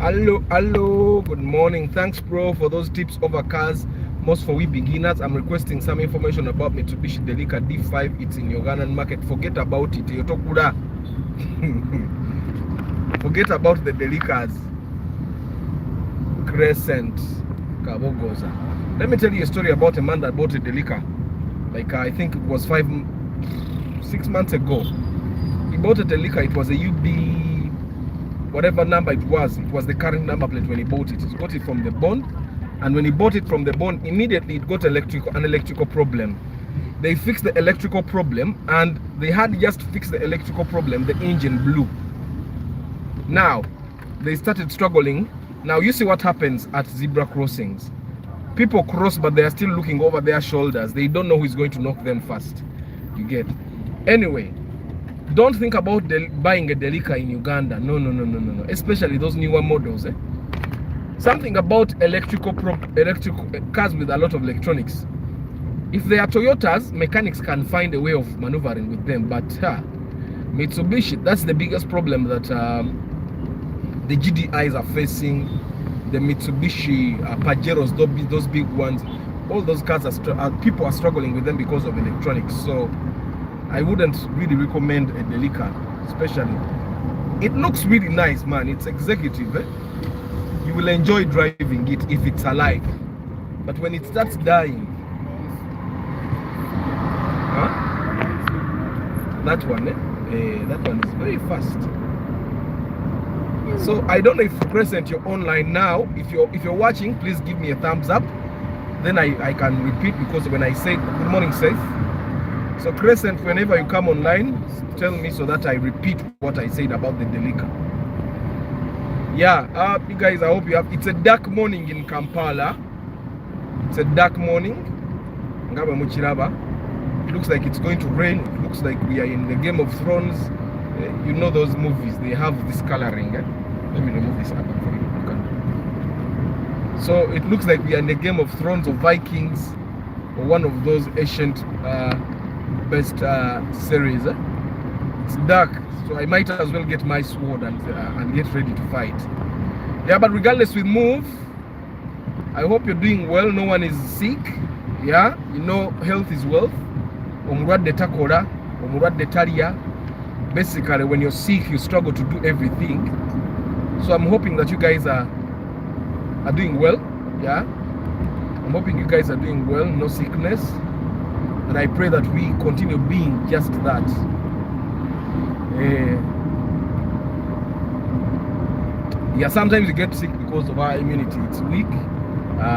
Hello, good morning. Thanks, bro, for those tips over cars, most for we beginners. I'm requesting some information about Mitsubishi Delica D5. It's in Ugandan market. Forget about it. Yotokura. Forget about the Delicas. Crescent. Kabogoza. Let me tell you a story about a man that bought a Delica. I think it was 6 months ago. He bought a Delica. It was a UB. Whatever number it was the current number plate when he bought it. He got it from the bond, and when he bought it from the bond, immediately it got an electrical problem. They fixed the electrical problem, and they had just fixed the electrical problem, the engine blew. Now, they started struggling. Now, you see what happens at zebra crossings. People cross, but they are still looking over their shoulders. They don't know who is going to knock them first. You get? Anyway, don't think about buying a Delica in Uganda. No. Especially those newer models. Something about electrical cars with a lot of electronics. If they are Toyotas, mechanics can find a way of maneuvering with them. But Mitsubishi, that's the biggest problem that the GDIs are facing. The Mitsubishi Pajeros, those big ones, all those cars people are struggling with them because of electronics. So I wouldn't really recommend a Delica, especially. It looks really nice, man. It's executive. You will enjoy driving it if it's alive. But when it starts dying, that one is very fast. So I don't know if Crescent you're online now. If you're watching, please give me a thumbs up. Then I can repeat, because when I say good morning, safe. So Crescent, whenever you come online, tell me so that I repeat what I said about the Delica. Yeah, you guys, I hope you have. It's a dark morning in Kampala. It's a dark morning. It looks like it's going to rain. It looks like we are in the Game of Thrones. You know those movies, they have this coloring. Let me remove this up for you. So it looks like we are in the Game of Thrones or Vikings, or one of those ancient best series. It's dark, so I might as well get my sword and get ready to fight. Yeah, but regardless, we move. I hope you're doing well. No one is sick. Yeah, you know, health is wealth. Basically, when you're sick, you struggle to do everything. So I'm hoping that you guys are doing well. Yeah, I'm hoping you guys are doing well. No sickness. And I pray that we continue being just that. Yeah, sometimes we get sick because of our immunity. It's weak.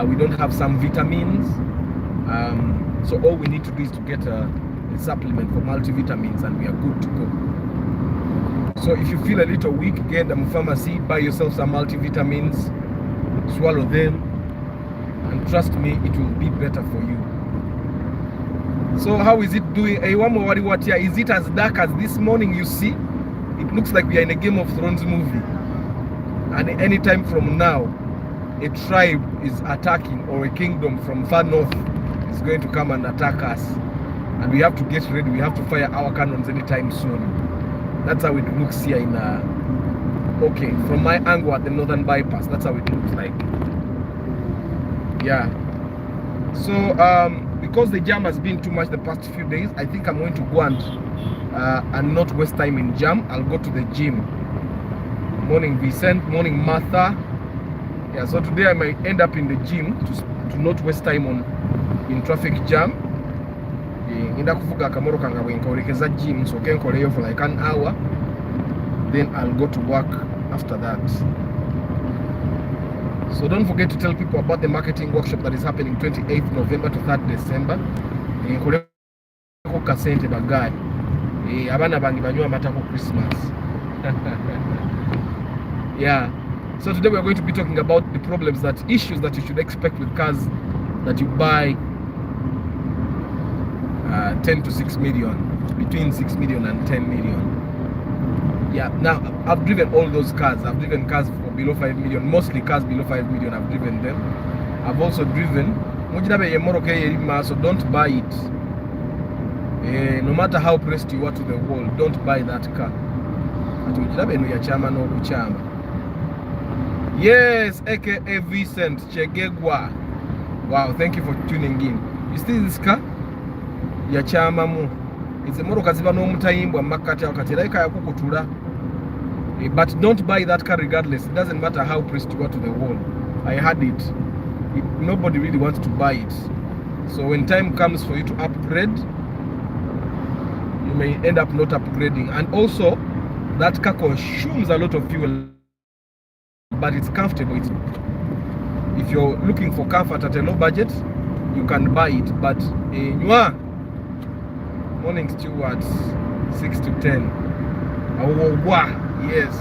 We don't have some vitamins. So all we need to do is to get a supplement for multivitamins, and we are good to go. So if you feel a little weak, get a pharmacy, buy yourself some multivitamins, swallow them, and trust me, it will be better for you. So how is it doing? Is it as dark as this morning? You see, it looks like we are in a Game of Thrones movie. And anytime from now, a tribe is attacking, or a kingdom from far north is going to come and attack us. And we have to get ready. We have to fire our cannons anytime soon. That's how it looks here in okay, from my angle at the northern bypass, that's how it looks like. Yeah. So because the jam has been too much the past few days, I think I'm going to go and not waste time in jam. I'll go to the gym. Morning Vicent, morning Martha. Yeah, so today I might end up in the gym to not waste time in traffic jam. Inda kuvuga akamoro kanga bwenkorekeza gym, so kenkoleyo for like an hour, then I'll go to work after that. So don't forget to tell people about the marketing workshop that is happening 28th November to 3rd December. Nkoleko kasente bagay. Abana bangi banywa amata ku Christmas. Yeah. So today we are going to be talking about the issues that you should expect with cars that you buy 10 to 6 million, between 6 million and 10 million. Yeah, now I've driven all those cars. I've driven cars for below 5 million, mostly cars below 5 million. I've driven them. I've also driven. So don't buy it. No matter how pressed you are to the wall, don't buy that car. Yes, aka Vincent Chegegwa. Wow, thank you for tuning in. You see this car? Ya chamamu. It's a motoka ziba n'omutayimbwa makati wakati like ya kukutula. But don't buy that car regardless. It doesn't matter how pressed you are to the wall. I had it. Nobody really wants to buy it. So when time comes for you to upgrade, you may end up not upgrading. And also, that car consumes a lot of fuel, but it's comfortable. If you're looking for comfort at a low budget, you can buy it. But morning stewards, 6 to 10. Yes.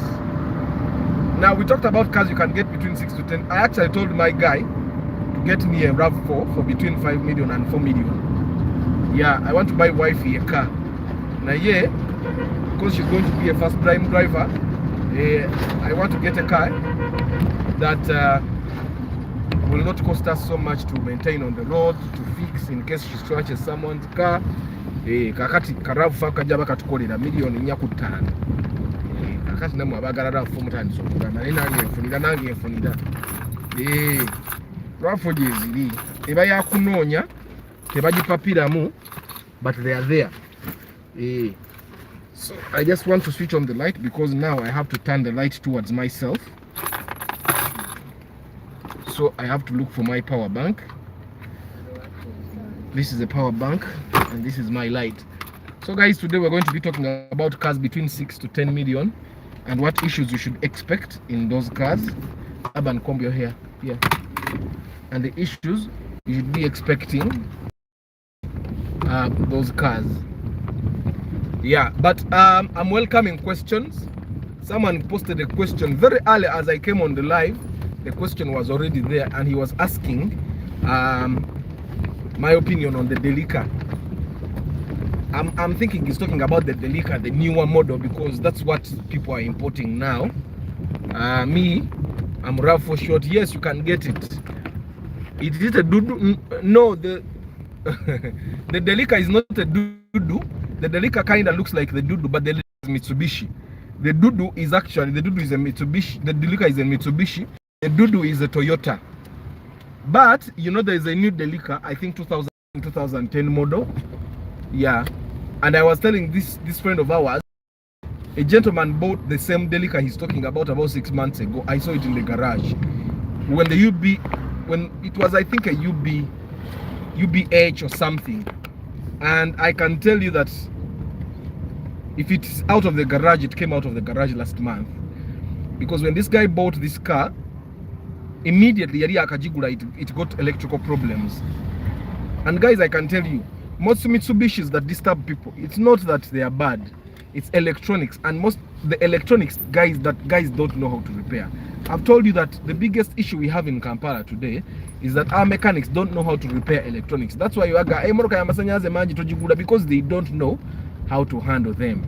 Now we talked about cars you can get between 6 to 10. I actually told my guy to get me a RAV4 for between 5 million and 4 million. Yeah, I want to buy wifey a car. Now yeah, because she's going to be a first time driver, I want to get a car that will not cost us so much to maintain on the road, to fix in case she scratches someone's car. Kakati karavu kajaba katukolera million nya kutana. Kakati namwe abagala RAV4 mutandise okugamba naye nange enfunira nange enfunira. RAV4 gyeziri eba yakunoonya tebagipapiramu, but they are there. So I just want to switch on the light because now I have to turn the light towards myself. So I have to look for my power bank. This is the power bank and this is my light. So guys, today we're going to be talking about cars between 6 to 10 million and what issues you should expect in those cars. Urban comb your hair here. And the issues you should be expecting those cars. Yeah, but I'm welcoming questions. Someone posted a question very early as I came on the live. The question was already there and he was asking my opinion on the Delica. I'm thinking he's talking about the Delica, the newer model, because that's what people are importing now. Me, I'm RAV4 short. Yes, you can get it. Is it a dudu? No, the the Delica is not a dudu. The Delica kind of looks like the dudu, but the Delica is Mitsubishi. The dudu is actually, the dudu is a Mitsubishi. The Delica is a Mitsubishi. The dudu is a Toyota. But you know there is a new Delica, I think 2010 model. Yeah, and I was telling this friend of ours, a gentleman bought the same Delica he's talking about 6 months ago. I saw it in the garage when the when it was, I think, a UBH or something. And I can tell you that if it's out of the garage, it came out of the garage last month, because when this guy bought this car, immediately it got electrical problems. And guys, I can tell you, most Mitsubishis that disturb people, it's not that they are bad, it's electronics. And most the electronics guys don't know how to repair. I've told you that the biggest issue we have in Kampala today is that our mechanics don't know how to repair electronics. That's why you aga because they don't know how to handle them.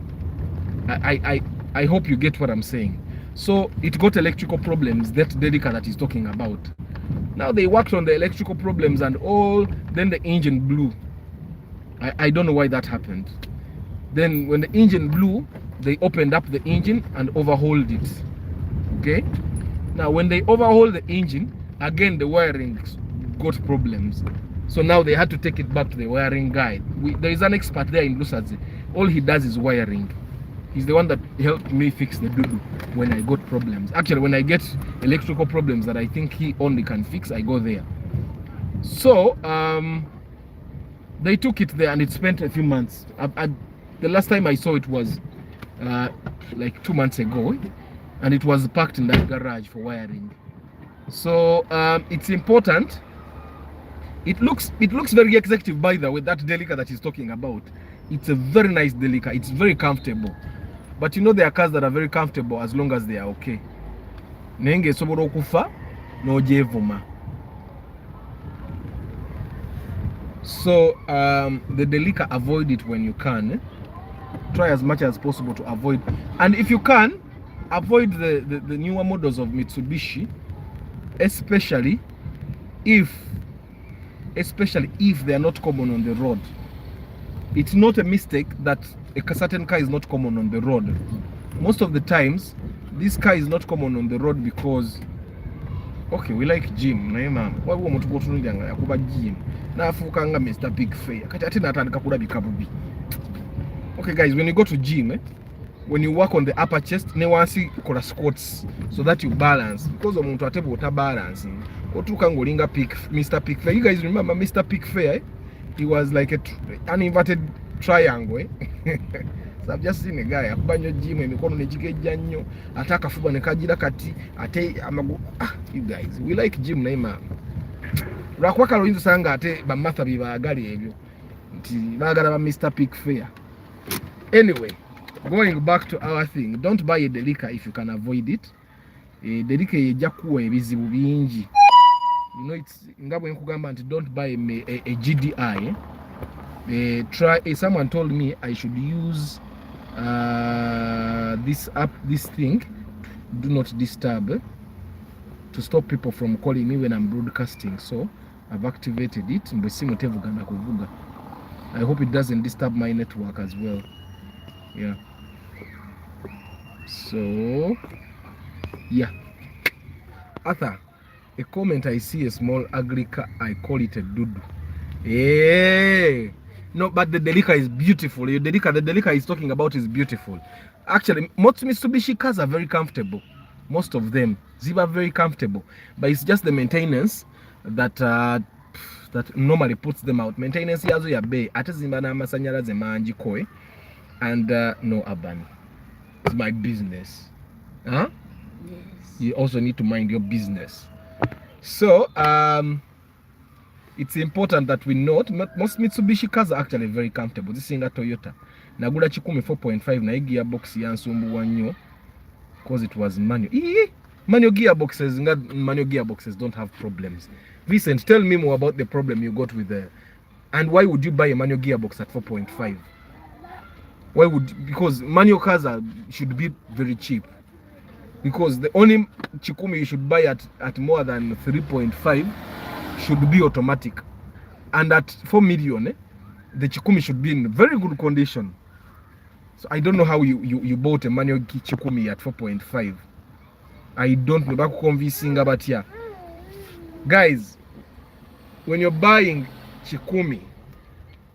I hope you get what I'm saying. So it got electrical problems, that Delica that he's talking about. Now they worked on the electrical problems and all, then the engine blew. I don't know why that happened. Then when the engine blew, they opened up the engine and overhauled it. Okay? Now when they overhauled the engine, again the wiring got problems. So now they had to take it back to the wiring guy. There is an expert there in Lusazi. All he does is wiring. He's the one that helped me fix the dudu when I got problems. Actually, when I get electrical problems that I think he only can fix, I go there. So they took it there and it spent a few months. The last time I saw it was like 2 months ago, and it was parked in that garage for wiring. So it's important. It looks very executive, by the way, that Delica that he's talking about. It's a very nice Delica. It's very comfortable. But you know there are cars that are very comfortable as long as they are okay. Nenge sobora okufa no jevuma. So the Delica, avoid it when you can. Try as much as possible to avoid. And if you can, avoid the newer models of Mitsubishi, especially if they are not common on the road. It's not a mistake that a certain car is not common on the road. Most of the times, this car is not common on the road because Okay, we like gym naye mama waliwo omuntu gwotunulira nga yakuba gym n'afuuka nga Mr. Big Fair kati ate n'atandika kulabika bubi. Okay guys, when you go to gym when you work on the upper chest ne wansi kola squats so that you balance, because omuntu ate bw'ota balancing otuuka ng'olinga Mr. Big Fair. You guys remember Mr. Big Fair? He was like an inverted triangle. So I've just seen a guy akuba nnyo gym emikono ne gigejja nnyo ate akafuba ne kagira kati ate amagu. You guys, we like gym naye mama lwakuba kale oyinza osanga ate bamatha bye baagala ebyo nti baagala ba Mr. Big Fair. Anyway, going back to our thing, don't buy a delica if you can avoid it. Delica ejja kuwa ebizibu bingi. You know, it's nga bwe nkugamba nti don't buy a GDI. Someone told me I should use this thing, do not disturb, to stop people from calling me when I'm broadcasting. So I've activated it. I hope it doesn't disturb my network as well. Yeah. So yeah. Arthur, a comment I see a small ugly car, I call it a dudu. Hey. No, but the delica is beautiful. The delica is talking about is beautiful. Actually, most Mitsubishi cars are very comfortable. Most of them, they are very comfortable. But it's just the maintenance that normally puts them out. Maintenance yazo ya bay. Ate zimba na masanyalaze manji koi. And no urban. It's my business. Huh? Yes. You also need to mind your business. So, it's important that we note most Mitsubishi cars are actually very comfortable. This is a Toyota. Nagula chikumi 4.5 na gearbox yansumbuwa nnyo because it was manual. Manual gearboxes don't have problems. Vincent, tell me more about the problem you got with the, and why would you buy a manual gearbox at 4.5? Why would, because manual cars should be very cheap. Because the only chikumi you should buy at more than 3.5 should be automatic, and at 4 million the chikumi should be in very good condition. So I don't know how you bought a manual chikumi at 4.5. I don't know. Back convincing about here, guys. When you're buying chikumi,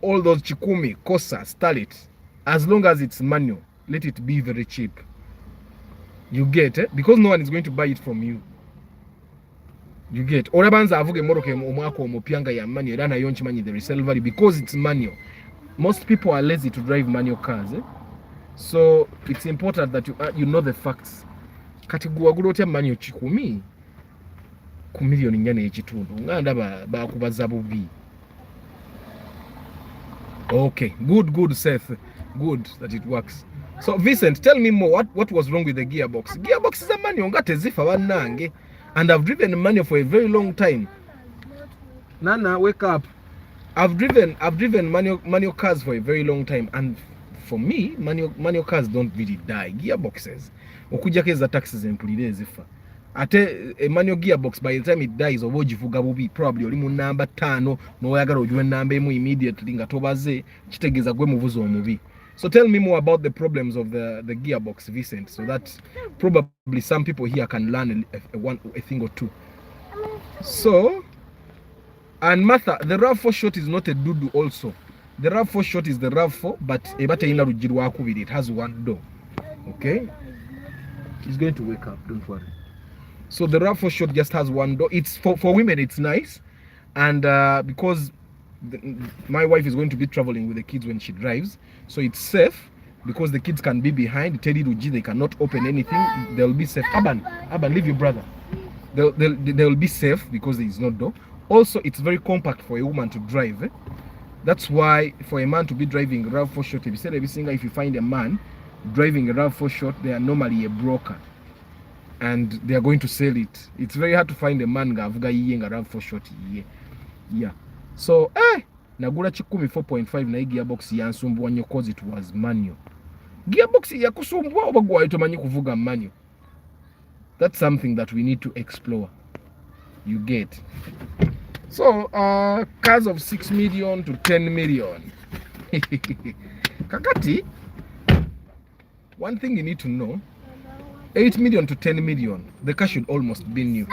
all those chikumi, Kosa, Starlet, as long as it's manual, let it be very cheap. You get it? Because no one is going to buy it from you. You get orabanza avuge moroke omwako omupyanga ya manual era nayo nkimanyi the resale value because it's manual. Most people are lazy to drive manual cars, so it's important that you know the facts. Kati guwagula otya manual chikumi ku million nyane ekitundu nganda bakubaza bubi. Okay, good Seth, good that it works. So Vincent, tell me more, what was wrong with the gearbox? Gearbox is a manual ngate zifa banange. And I've driven manual for a very long time. Nana, wake up. I've driven manual cars for a very long time, and for me, manual cars don't really die. Gearboxes. Okuja keza taxes empulire zifa. Ate a manual gearbox by the time it dies obojivuga bubi probably oli mu number 5 no oyagala ojuwe number emu immediately nga tobaze kitegeza gwe muvuzo omubi. So tell me more about the problems of the gearbox, Vincent, so that probably some people here can learn a thing or two. So, and Martha, the RAV4 short is not a dudu also. The RAV4 short is the RAV4, but it has one door. Okay? He's going to wake up, don't worry. So the RAV4 short just has one door. It's for women, it's nice. And because my wife is going to be traveling with the kids when she drives, so it's safe because the kids can be behind. Teddy Ruji, they cannot open anything. They'll be safe. Aban, leave your brother. They'll be safe because there is no door. Also, it's very compact for a woman to drive. That's why for a man to be driving RAV4 short, if you find a man driving a RAV4 short, they are normally a broker, and they are going to sell it. It's very hard to find a man gavuga yiyenga RAV4 short. Yeah. So, nagula chikumi 4.5 na gearbox yansumbuwa nnyo cause it was manual. Gearbox yakusumbuwa oba gwa itomanyi kuvuga manual. That's something that we need to explore. You get. So, cars of 6 million to 10 million. Kakati, one thing you need to know, 8 million to 10 million, the car should almost be new.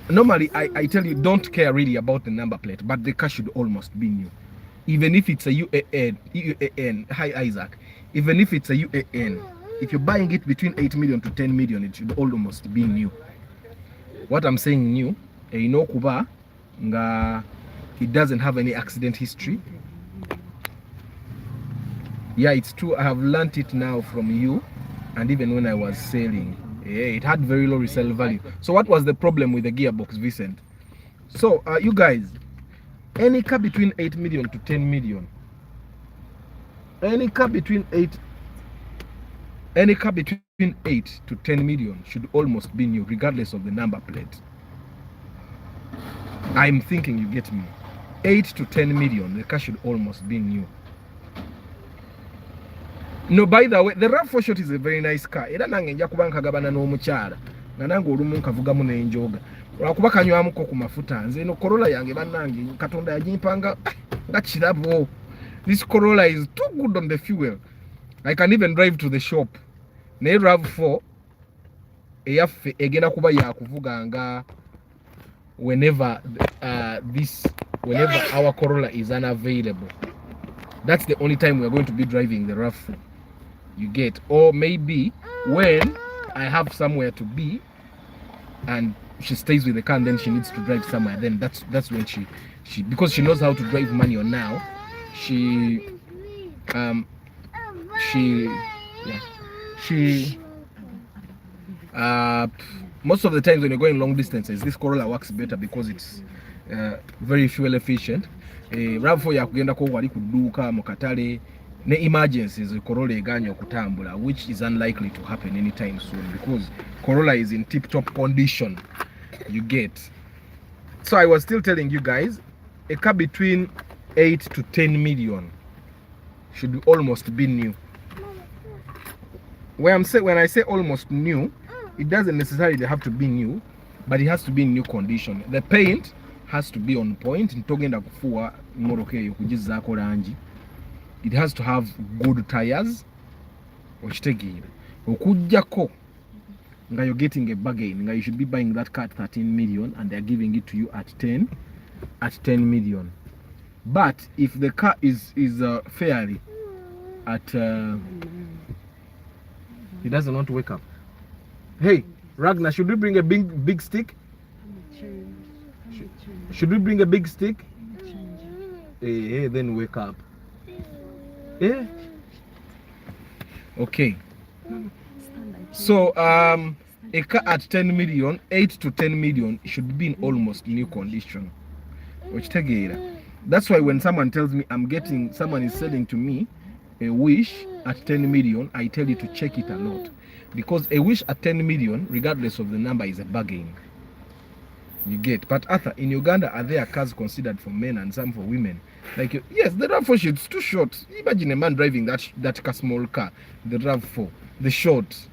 normally I tell you don't care really about the number plate, but the car should almost be new. Even if it's a UAN, hi Isaac, even if it's a UAN, if you're buying it between 8 million to 10 million, it should almost be new. What I'm saying new, kuba nga it doesn't have any accident history. Yeah, it's true. I have learnt it now from you, and even when I was selling, it had very low resale value. So what was the problem with the gearbox, Vincent? So you guys, any car between 8 million to 10 million, any car between 8 to 10 million should almost be new, regardless of the number plate. I'm thinking you get me. 8 to 10 million, the car should almost be new. No, by the way, the RAV4 Short is a very nice car. Era nange nja kuba nkagabana n'omukyala nga nange olumu nkavugamu n'enjoga lwakuba kanywamuko ku mafuta. Nze no Corolla yange bannange Katonda yagimpanga nga kirabo. This Corolla is too good on the fuel. I can even drive to the shop. Ne RAV4 eyaffe egenda kuba yakuvuga nga whenever our Corolla is unavailable. That's the only time we're going to be driving the RAV4. You get, or maybe when I have somewhere to be and she stays with the car and then she needs to drive somewhere, then that's when she because she knows how to drive manual now, most of the times when you're going long distances, this Corolla works better because it's very fuel efficient. RAV4 yakugenda ko wali kuduka mu katale ne emergencies Corolla eganya okutambula, which is unlikely to happen anytime soon because Corolla is in tip-top condition. You get. So I was still telling you guys, a car between 8 to 10 million should almost be new. When I say almost new, it doesn't necessarily have to be new, but it has to be in new condition. The paint has to be on point. Ntogenda kufuwa moroke eyo kugizaako langi. It has to have good tires. Okitegeera okujjako nga you're getting a bargain nga you should be buying that car at 13 million and they're giving it to you at 10 million. But if the car is fairly at he doesn't want to wake up. Hey Ragnar, should we bring a big stick? Should we bring a big stick? Hey, then wake up. Yeah. Okay. So a car at 10 million, 8 to 10 million should be in almost new condition. That's why when someone tells me someone is selling to me a Wish at 10 million, I tell you to check it a lot. Because a Wish at 10 million, regardless of the number, is a bargain. You get. But Arthur, in Uganda, are there cars considered for men and some for women? Like, yes, the RAV4 Short is too short. Imagine a man driving that small car, the RAV4, the short.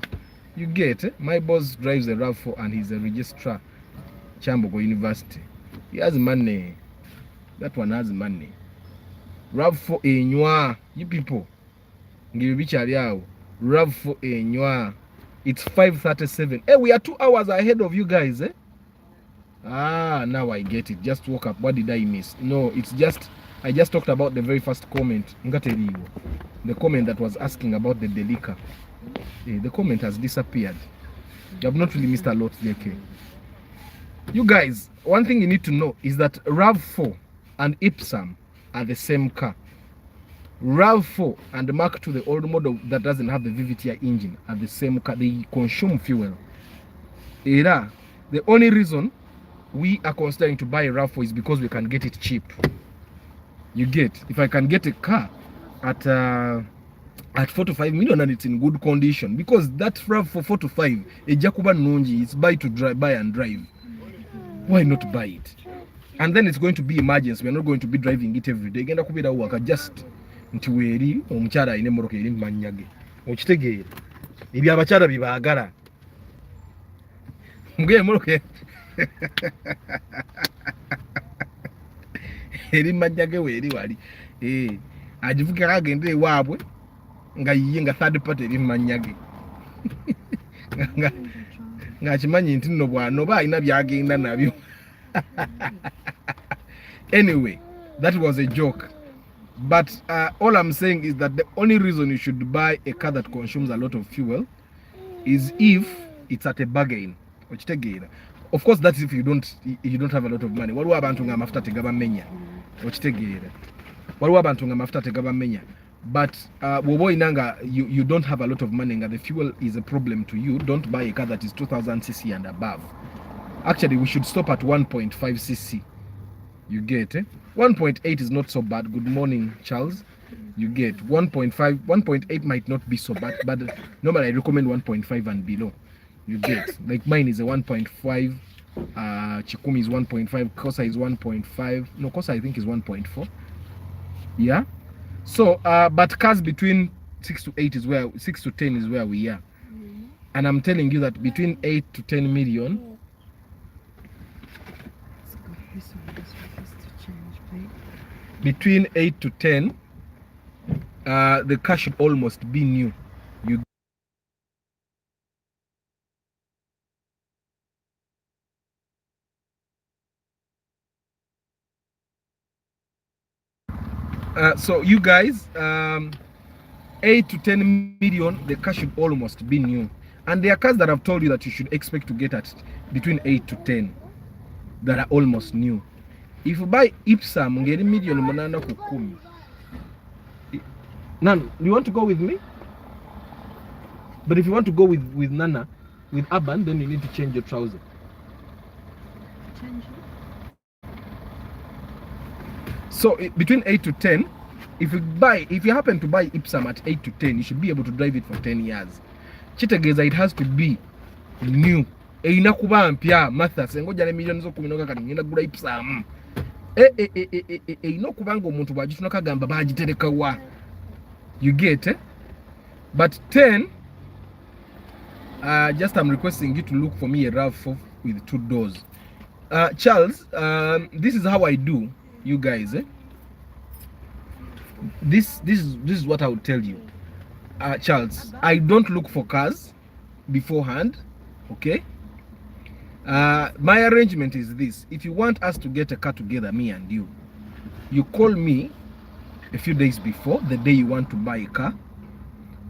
You get. My boss drives a RAV4 and he's a registrar, Chambogo University. He has money. That one has money. RAV4 enywa. You people, RAV4 enywa. It's 5:37. Hey, we are 2 hours ahead of you guys, eh? Now I get it. Just woke up. What did I miss? No, it's just I just talked about the very first comment. The comment that was asking about the Delica. The comment has disappeared. You have not really missed a lot, JK. You guys, one thing you need to know is that RAV4 and Ipsum are the same car. RAV4 and Mark II, the old model that doesn't have the VVTi engine, are the same car. They consume fuel. The only reason we are considering to buy a RAV4 is because we can get it cheap. You get. If I can get a car at 4 to 5 million and it's in good condition, because that RAV4 4 to 5, a Jakuba Nunji, it's buy and drive. Why not buy it? And then it's going to be emergency. We're not going to be driving it every day. Genda kubira waka just ntiweri omukyala ine moroke iri manyage. Okitegeera. Ebi abakyala bibaagala. Mugeye moroke. Eri manyage weri wali. Ajivuka agende wabwe nga yiye nga third party eri manyage. ngachimanyi nti no bwa no ba ina byagenda nabyo. Anyway, that was a joke. But all I'm saying is that the only reason you should buy a car that consumes a lot of fuel is if it's at a bargain. Of course, that's if you don't have a lot of money. Waliwo abantu nga amafuta tegabamenya. Okitegeera. Waliwo abantu nga amafuta tegabamenya. But wobo inanga you don't have a lot of money and the fuel is a problem to you, don't buy a car that is 2000 cc and above. Actually, we should stop at 1.5 cc. You get 1.8 is not so bad. Good morning, Charles. You get 1.5, 1.8 might not be so bad, but normally I recommend 1.5 and below. You get, like mine is a 1.5, Chikumi is 1.5, Kosa is 1.5, no, Kosa I think is 1.4. Yeah. So, but cars between 6 to 10 is where we are. And I'm telling you that between 8 to 10 million, between 8 to 10, the car should almost be new. You so you guys, 8 to 10 million, the car should almost be new. And there are cars that I've told you that you should expect to get at between 8 to 10 that are almost new. If you buy Ipsam, get a million manana kukumi. Nana, you want to go with me? But if you want to go with Nana, with Aban, then you need to change your trouser. Change it. So between 8 to 10, if you happen to buy Ipsam at 8 to 10, you should be able to drive it for 10 years. Chitegeza, it has to be new. Eina kuba mpya Martha sengoja ne millions zo 10 kati ngenda gula Ipsam. Eino kubanga omuntu bwagituna kagamba bagitereka wa. You get But 10, just I'm requesting you to look for me a RAV4 with 2 doors. Charles, this is how I do, you guys. This is what I would tell you. Charles, I don't look for cars beforehand, okay? My arrangement is this. If you want us to get a car together, me and you call me a few days before the day you want to buy a car,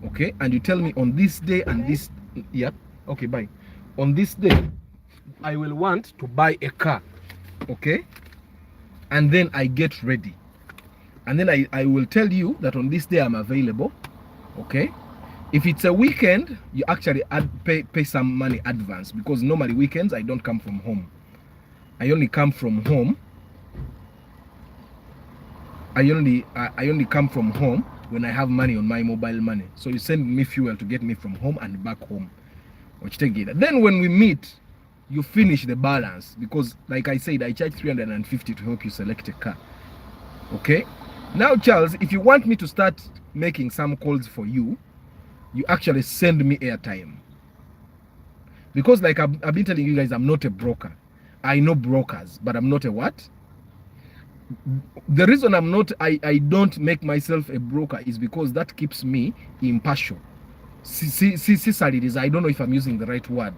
okay? And you tell me on this day and this, yep, okay, bye. On this day, I will want to buy a car, okay? And then I get ready. And then I will tell you that on this day I'm available, okay? If it's a weekend, you actually pay some money advance, because normally weekends I don't come from home. I only come from home. I only come from home when I have money on my mobile money. So you send me fuel to get me from home and back home. Then when we meet, you finish the balance, because like I said, I charge 350 to help you select a car. Okay? Now, Charles, if you want me to start making some calls for you, you actually send me airtime. Because like I've been telling you guys, I'm not a broker. I know brokers, but I'm not a what? The reason I'm not, I don't make myself a broker is because that keeps me impartial. I don't know if I'm using the right word.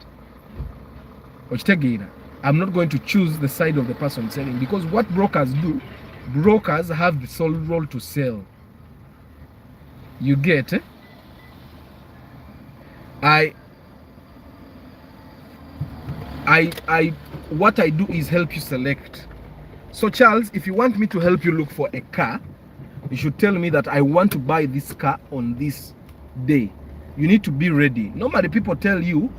I'm not going to choose the side of the person selling, because what brokers do, brokers have the sole role to sell. You get it? What I do is help you select. So Charles, if you want me to help you look for a car, you should tell me that I want to buy this car on this day. You need to be ready. Normally people tell you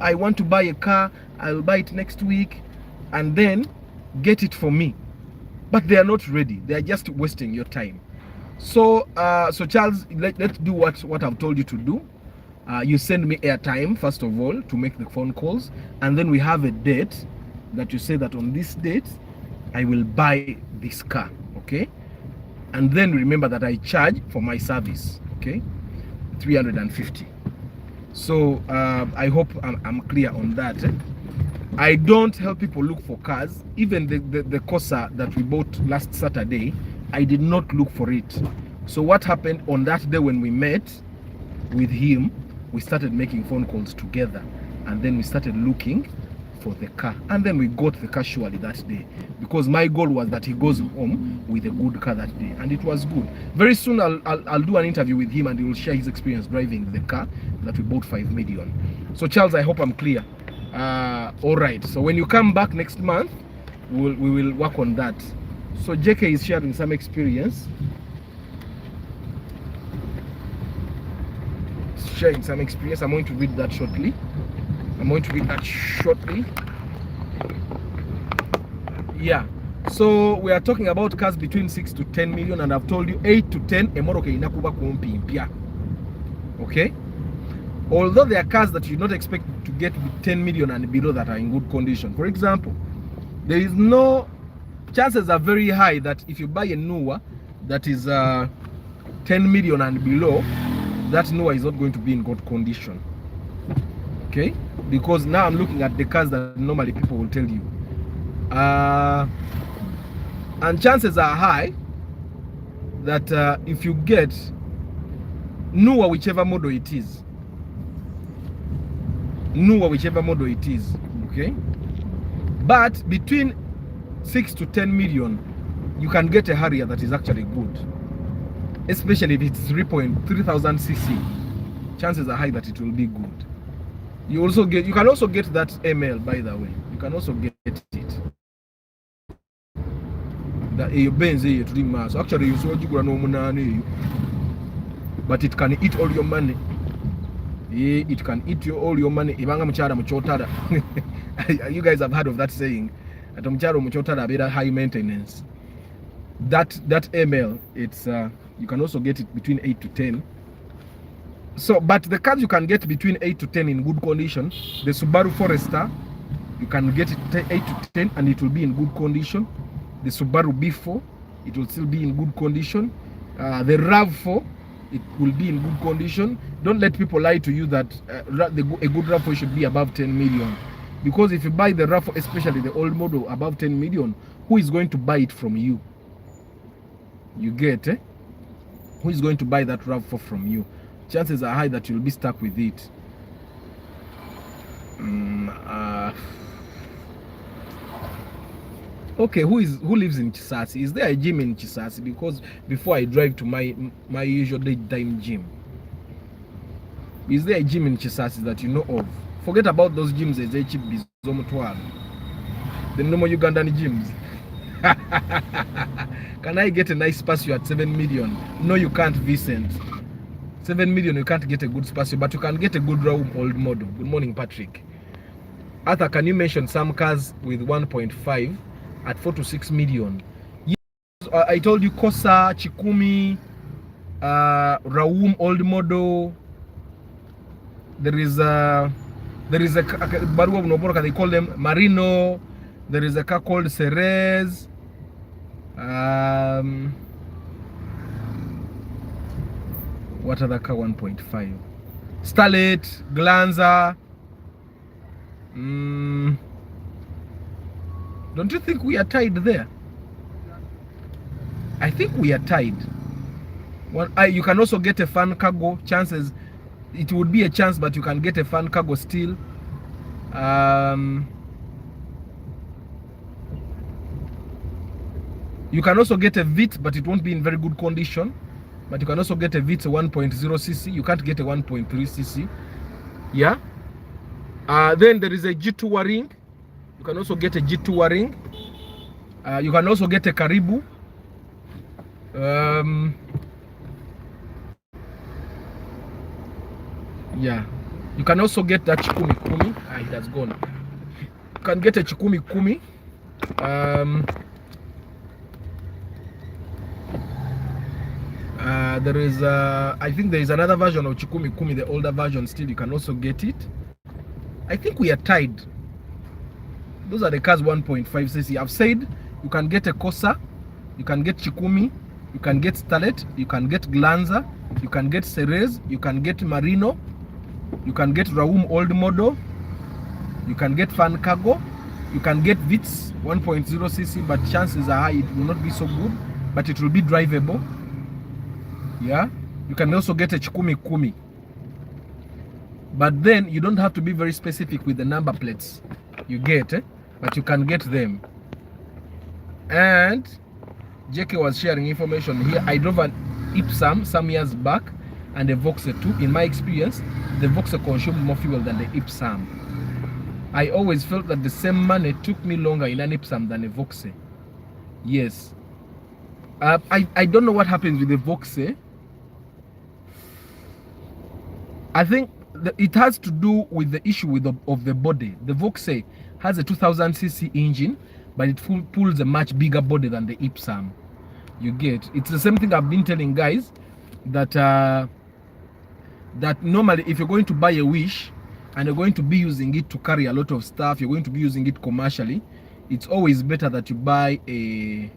I want to buy a car, I'll buy it next week, and then get it for me. But they are not ready. They are just wasting your time. So so Charles, let's do what I've told you to do. You send me airtime first of all to make the phone calls, and then we have a date that you say that on this date I will buy this car, okay? And then remember that I charge for my service, okay? 350. So I hope I'm clear on that. I don't help people look for cars. Even the Corsa that we bought last Saturday, I did not look for it. So what happened on that day when we met with him, we started making phone calls together. and then we started looking for the car, and then we got the car surely that day, because my goal was that he goes home with a good car that day, and it was good. Very soon I'll do an interview with him, and he will share his experience driving the car that we bought 5 million. So Charles, I hope I'm clear. All right, so when you come back next month, we will work on that. So JK is sharing some experience, I'm going to read that shortly. Yeah, so we are talking about cars between 6 to 10 million, and I've told you 8 to 10 okay. Although there are cars that you not expect to get 10 million and below that are in good condition. For example, there is no chances are very high that if you buy a Nua that is 10 million and below, that Nua is not going to be in good condition. Okay, because now I'm looking at the cars that normally people will tell you, and chances are high that if you get Nua, whichever model it is, okay, but between 6 to 10 million, you can get a Harrier that is actually good, especially if it's 3,000 cc. Chances are high that it will be good. You can also get that ML, by the way. You can also get it. That Benz actually you saw but it can eat all your money. It can eat all your money. You guys have heard of that saying. High maintenance. That ML, it's you can also get it between 8 to 10. So, but the cars you can get between 8 to 10 in good condition, the Subaru Forester, you can get it 8 to 10 and it will be in good condition. The Subaru B4, it will still be in good condition. The RAV4, it will be in good condition. Don't let people lie to you that a good RAV4 should be above 10 million. Because if you buy the RAV4, especially the old model, above 10 million, who is going to buy it from you? You get, eh? Who is going to buy that RAV4 from you? Chances are high that you'll be stuck with it. Okay, who lives in Chisasi? Is there a gym in Chisasi? Because before I drive to my usual daytime gym, is there a gym in Chisasi that you know of? Forget about those gyms as cheap bizomotwal. The normal Ugandan gyms. Can I get a nice spatio at 7 million? No, you can't, Vincent. 7 million, you can't get a good spatio, but you can get a good room old model. Good morning, Patrick. Arthur, can you mention some cars with 1.5 at 4 to 6 million? Yes, I told you Kosa, Chikumi, Raum old model. There is a Barua Unoboroka, they call them Marino. There is a car called Ceres. What other car 1.5? Starlet, Glanza. Don't you think we are tied there? I think we are tied. You can also get a fan cargo. Chances, it would be a chance, but you can get a fan cargo still. You can also get a VIT, but it won't be in very good condition. But you can also get a VIT 1.0cc. You can't get a 1.3cc. Yeah. Then there is a G2 Waring. You can also get a G2 Waring. You can also get a Karibu. Yeah. You can also get that Chikumi Kumi. It has gone. You can get a Chikumi Kumi. There is I think there is another version of Chikumi Kumi, the older version still. You can also get it. I think we are tied. Those are the cars 1.5cc. I've said you can get a Kosa, you can get Chikumi, you can get Starlet, you can get Glanza, you can get Ceres, you can get Marino, you can get Raum old model, you can get Fan Cargo, you can get Vitz 1.0cc, but chances are high it will not be so good, but it will be drivable. Yeah, you can also get a Chikumi Kumi. but then you don't have to be very specific with the number plates, you get, but you can get them. And JK was sharing information here. I drove an Ipsam some years back and a Voxe too. In my experience, the Voxe consumed more fuel than the Ipsam. I always felt that the same money took me longer in an Ipsam than a Voxe. Yes. I don't know what happens with the Voxe. I think it has to do with the issue of the body. The Voxe has a 2000cc engine, but it pulls a much bigger body than the Ipsam. You get, it's the same thing I've been telling guys, that that normally if you're going to buy a Wish and you're going to be using it to carry a lot of stuff, you're going to be using it commercially, it's always better that you buy a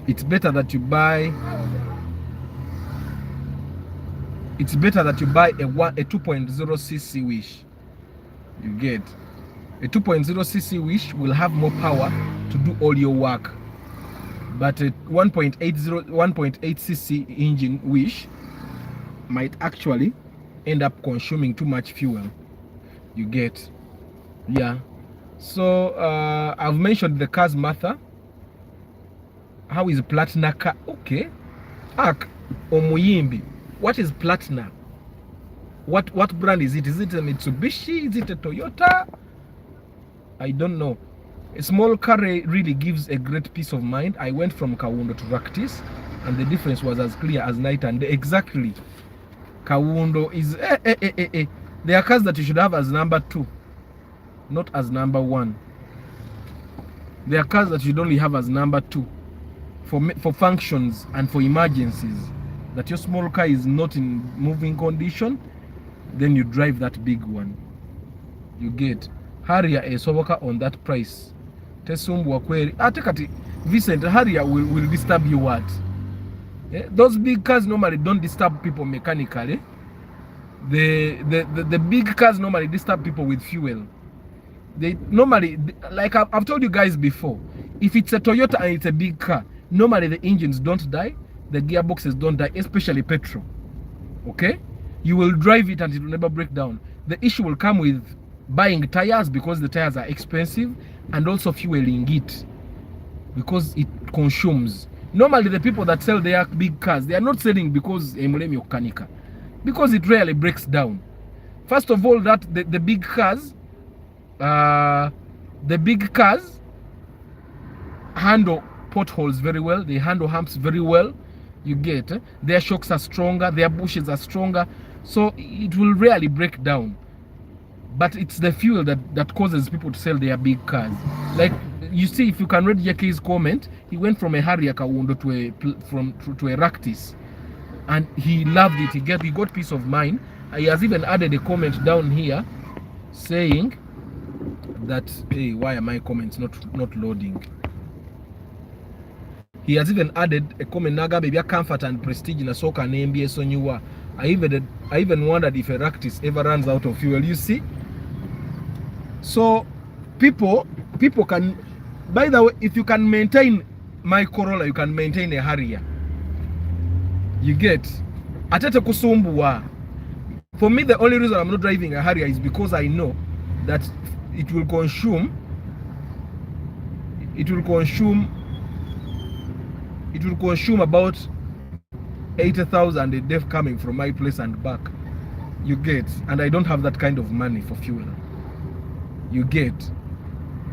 a 2.0cc Wish. You get, a 2.0cc Wish will have more power to do all your work, but a 1.8cc engine Wish might actually end up consuming too much fuel. You get, yeah. So I've mentioned the cars Martha. How is Platina car? Okay. Ak Omuyimbi. What is Platina? What brand is it? Is it a Mitsubishi? Is it a Toyota? I don't know. A small car really gives a great peace of mind. I went from Kawundo to Raktis, and the difference was as clear as night and day. Exactly. Kawundo is There are cars that you should have as number 2, not as number 1. There are cars that you should only have as number 2 for functions and for emergencies. That your small car is not in moving condition, then you drive that big one. You get. Harrier esoboka on that price. Tesumbu kweli. Atekati Vincent, Harrier will disturb you what? Yeah? Those big cars normally don't disturb people mechanically. The big cars normally disturb people with fuel. They normally, like I've told you guys before, if it's a Toyota and it's a big car, normally the engines don't die, the gearboxes don't die, especially petrol. Okay? You will drive it and it will never break down. The issue will come with buying tires, because the tires are expensive, and also fueling it because it consumes. Normally the people that sell their big cars, they are not selling because because it rarely breaks down. First of all, that the big cars handle potholes very well, they handle humps very well. You get, their shocks are stronger, their bushes are stronger, so it will rarely break down. But it's the fuel that causes people to sell their big cars. Like you see, if you can read Yeke's comment, he went from a Harrier Kawundo to a Raktis, and he loved it. He got peace of mind. He has even added a comment down here saying that, hey, why are my comments not loading? He has even added a comment, naga baby comfort and prestige in a soka na MBS on you. I even wondered if a Raktis ever runs out of fuel. You see? So people can, by the way, if you can maintain my Corolla, you can maintain a Harrier. You get, atete kusumbuwa. For me, the only reason I'm not driving a Harrier is because I know that it will consume about 80,000 a day coming from my place and back. You get, and I don't have that kind of money for fuel. You get.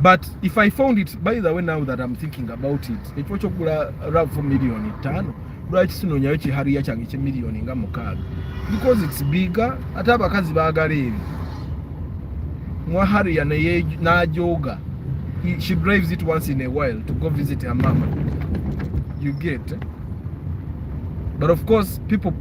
But if I found it, by the way, now that I'm thinking about it, it was around 4 million tano. Right, so no Harrier change million in Gamukaga. Because it's bigger, ataba kazi bagari. Mwa Harrier na yoga. She drives it once in a while to go visit her mama. You get. But of course, people,